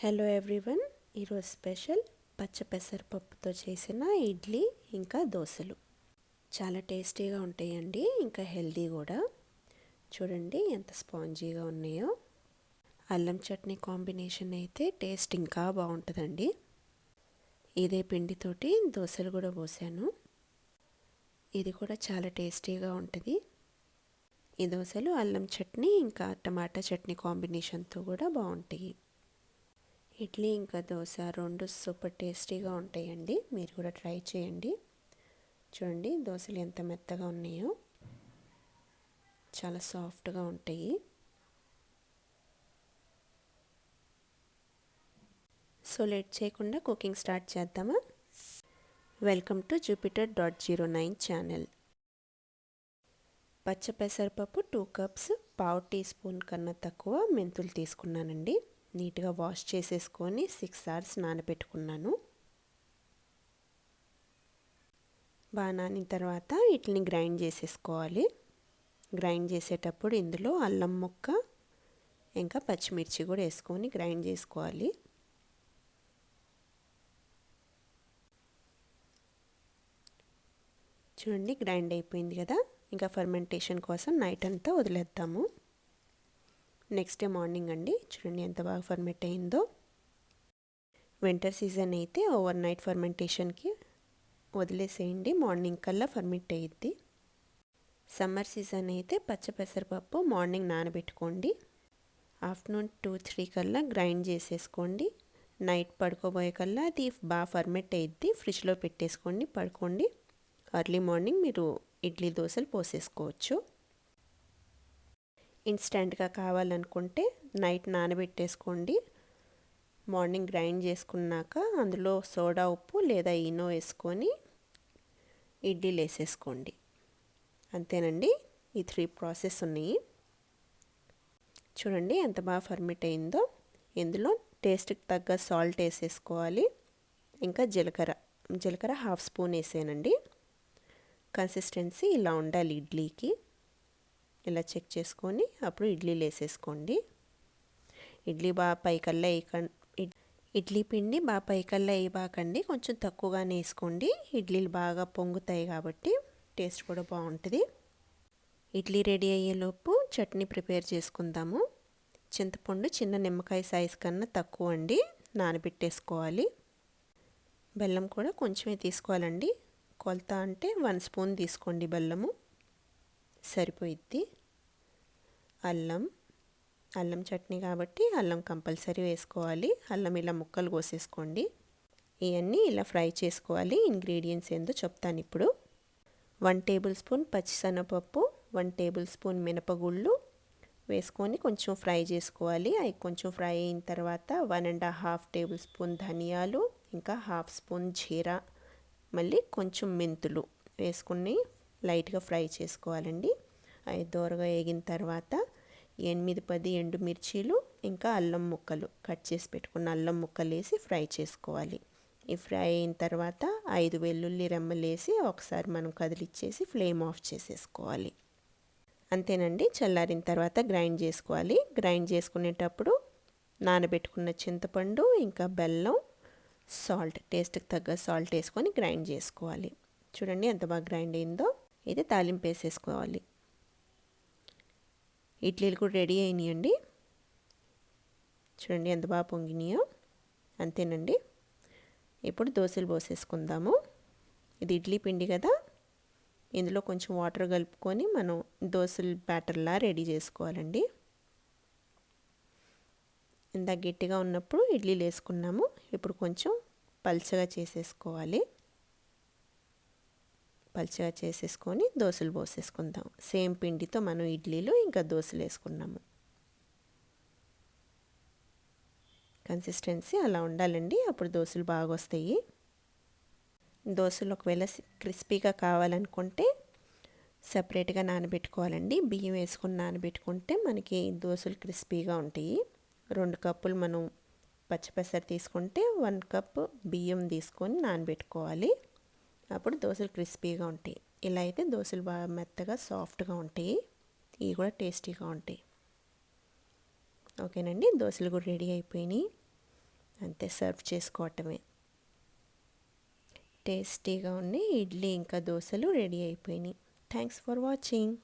Hello everyone, ఈరోజు special పచ్చ పెసరపప్పుతో చేసిన ఇడ్లీ ఇంకా దోశలు చాలా టేస్టీగా ఉంటాయండి. ఇంకా హెల్దీ కూడా. చూడండి ఎంత స్పాంజీగా ఉన్నాయో. అల్లం చట్నీ కాంబినేషన్ అయితే టేస్ట్ ఇంకా బాగుంటుందండి. ఇదే పిండితోటి దోశలు కూడా పోసాను. ఇది కూడా చాలా టేస్టీగా ఉంటుంది. ఈ దోశలు అల్లం చట్నీ ఇంకా టమాటా చట్నీ కాంబినేషన్తో కూడా బాగుంటాయి. ఇడ్లీ ఇంకా దోశ రెండు సూపర్ టేస్టీగా ఉంటాయండి. మీరు కూడా ట్రై చేయండి. చూడండి దోశలు ఎంత మెత్తగా ఉన్నాయో, చాలా సాఫ్ట్గా ఉంటాయి. సో లేట్ చేయకుండా కుకింగ్ స్టార్ట్ చేద్దామా? Welcome to jupiter.09 channel. పచ్చ పెసరపప్పు 2 కప్స్, పావు టీ స్పూన్ కన్నా తక్కువ మెంతులు తీసుకున్నానండి. నీట్గా వాష్ చేసేసుకొని 6 hours నానబెట్టుకున్నాను. బాగా నానిన తర్వాత వీటిని గ్రైండ్ చేసేసుకోవాలి. గ్రైండ్ చేసేటప్పుడు ఇందులో అల్లం ముక్క ఇంకా పచ్చిమిర్చి కూడా వేసుకొని గ్రైండ్ చేసుకోవాలి. చూడండి గ్రైండ్ అయిపోయింది కదా. ఇంకా ఫర్మెంటేషన్ కోసం నైట్ అంతా వదిలేద్దాము. నెక్స్ట్ డే మార్నింగ్ అండి, చూడండి ఎంత బాగా ఫర్మెంట్ అయిందో. వింటర్ సీజన్ అయితే ఓవర్ నైట్ ఫర్మెంటేషన్కి వదిలేసేయండి, మార్నింగ్ కల్లా ఫర్మెంట్ అయ్యిద్ది. సమ్మర్ సీజన్ అయితే పచ్చ పెసరపప్పు మార్నింగ్ నానబెట్టుకోండి. ఆఫ్టర్నూన్ 2-3 కల్లా గ్రైండ్ చేసేసుకోండి. నైట్ పడుకోబోయే కల్లా అది బాగా ఫర్మెంట్ అయ్యిద్ది. ఫ్రిడ్జ్లో పెట్టేసుకోండి, పడుకోండి. ఎర్లీ మార్నింగ్ మీరు ఇడ్లీ దోశలు పోసేసుకోవచ్చు. ఇన్స్టెంట్గా కావాలనుకుంటే నైట్ నానబెట్టేసుకోండి. మార్నింగ్ గ్రైండ్ చేసుకున్నాక అందులో సోడా ఉప్పు లేదా ఈనో వేసుకొని ఇడ్లీలు వేసేసుకోండి. అంతేనండి, ఈ 3 ప్రాసెస్ ఉన్నాయి. చూడండి ఎంత బాగా ఫర్మెంట్ అయిందో. ఇందులో టేస్ట్కి తగ్గ సాల్ట్ వేసేసుకోవాలి. ఇంకా జీలకర్ర 1/2 స్పూన్ వేసానండి. కన్సిస్టెన్సీ ఇలా ఉండాలి ఇడ్లీకి. ఇలా చెక్ చేసుకొని అప్పుడు ఇడ్లీలు వేసేసుకోండి. ఇడ్లీ బాగా పైకల్లా ఇడ్లీ పిండి బాగా పైకల్లా వేయబాకండి, కొంచెం తక్కువగానే వేసుకోండి. ఇడ్లీలు బాగా పొంగుతాయి కాబట్టి టేస్ట్ కూడా బాగుంటుంది. ఇడ్లీ రెడీ అయ్యేలోపు చట్నీ ప్రిపేర్ చేసుకుందాము. చింతపండు చిన్న నిమ్మకాయ సైజు కన్నా తక్కువ అండి, నానబెట్టేసుకోవాలి. బెల్లం కూడా కొంచెమే తీసుకోవాలండి. కొలత అంటే 1 స్పూన్ తీసుకోండి, బెల్లము సరిపోయిద్ది. అల్లం చట్నీ కాబట్టి అల్లం కంపల్సరీ వేసుకోవాలి. అల్లం ఇలా ముక్కలు కోసేసుకోండి. ఇవన్నీ ఇలా ఫ్రై చేసుకోవాలి. ఇంగ్రీడియంట్స్ ఏందో చెప్తాను ఇప్పుడు. 1 టేబుల్ స్పూన్ పచ్చిశనగపప్పు, 1 టేబుల్ స్పూన్ మినపగుళ్ళు వేసుకొని కొంచెం ఫ్రై చేసుకోవాలి. అవి కొంచెం ఫ్రై అయిన తర్వాత 1.5 టేబుల్ స్పూన్ ధనియాలు, ఇంకా 1/2 స్పూన్ జీరా, మళ్ళీ కొంచెం మెంతులు వేసుకుని లైట్గా ఫ్రై చేసుకోవాలండి. అవి దోరగా వేగిన తర్వాత 8-10 ఎండుమిర్చీలు, ఇంకా అల్లం ముక్కలు కట్ చేసి పెట్టుకున్న అల్లం ముక్కలు వేసి ఫ్రై చేసుకోవాలి. ఈ ఫ్రై అయిన తర్వాత 5 వెల్లుల్లి రెమ్మలు వేసి ఒకసారి మనం కదిలిచ్చేసి ఫ్లేమ్ ఆఫ్ చేసేసుకోవాలి. అంతేనండి. చల్లారిన తర్వాత గ్రైండ్ చేసుకోవాలి. గ్రైండ్ చేసుకునేటప్పుడు నానబెట్టుకున్న చింతపండు, ఇంకా బెల్లం, సాల్ట్ టేస్ట్కి తగ్గ సాల్ట్ వేసుకొని గ్రైండ్ చేసుకోవాలి. చూడండి ఎంత బాగా గ్రైండ్ అయిందో. ఇది తాలింపు వేసేసుకోవాలి. ఇడ్లీలు కూడా రెడీ అయినాయండి. చూడండి ఎంత బాగా పొంగినాయో. అంతేనండి. ఇప్పుడు దోశలు పోసేసుకుందాము. ఇది ఇడ్లీ పిండి కదా, ఇందులో కొంచెం వాటర్ కలుపుకొని మనం దోశలు బ్యాటర్లా రెడీ చేసుకోవాలండి. ఇందాక గట్టిగా ఉన్నప్పుడు ఇడ్లీలు వేసుకున్నాము, ఇప్పుడు కొంచెం పల్చగా చేసేసుకోవాలి. పల్చగా చేసేసుకొని దోశలు పోసేసుకుందాం. సేమ్ పిండితో మనం ఇడ్లీలు ఇంకా దోశలు వేసుకున్నాము. కన్సిస్టెన్సీ అలా ఉండాలండి, అప్పుడు దోశలు బాగా వస్తాయి. దోశలు ఒకవేళ క్రిస్పీగా కావాలనుకుంటే సపరేట్గా నానబెట్టుకోవాలండి. బియ్యం వేసుకొని నానబెట్టుకుంటే మనకి దోశలు క్రిస్పీగా ఉంటాయి. 2 కప్పులు మనం పచ్చిపెసరు తీసుకుంటే 1 కప్పు బియ్యం తీసుకొని నానబెట్టుకోవాలి. అప్పుడు దోశలు క్రిస్పీగా ఉంటాయి. ఇలా అయితే దోశలు బాగా మెత్తగా సాఫ్ట్గా ఉంటాయి. ఇవి కూడా టేస్టీగా ఉంటాయి. ఓకేనండి, దోశలు కూడా రెడీ అయిపోయినాయి. అంతే, సర్వ్ చేసుకోవటమే. టేస్టీగా ఉన్నాయి ఇడ్లీ ఇంకా దోశలు రెడీ అయిపోయినాయి. Thanks for watching.